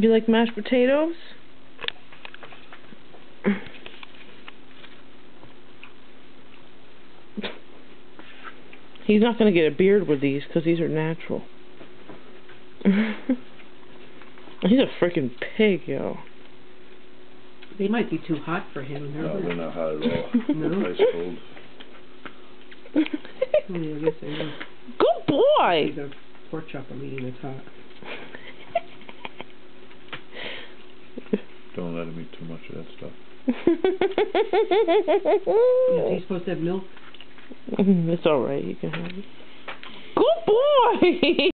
Do you like mashed potatoes? He's not going to get a beard with these because these are natural. He's a freaking pig, yo. They might be too hot for him. No, they're not hot at all. No? Ice cold. Yeah, I guess they are. Good boy! The pork chop I'm eating is hot. Don't let him eat too much of that stuff. Is he supposed to have milk? It's alright, you can have it. Good boy!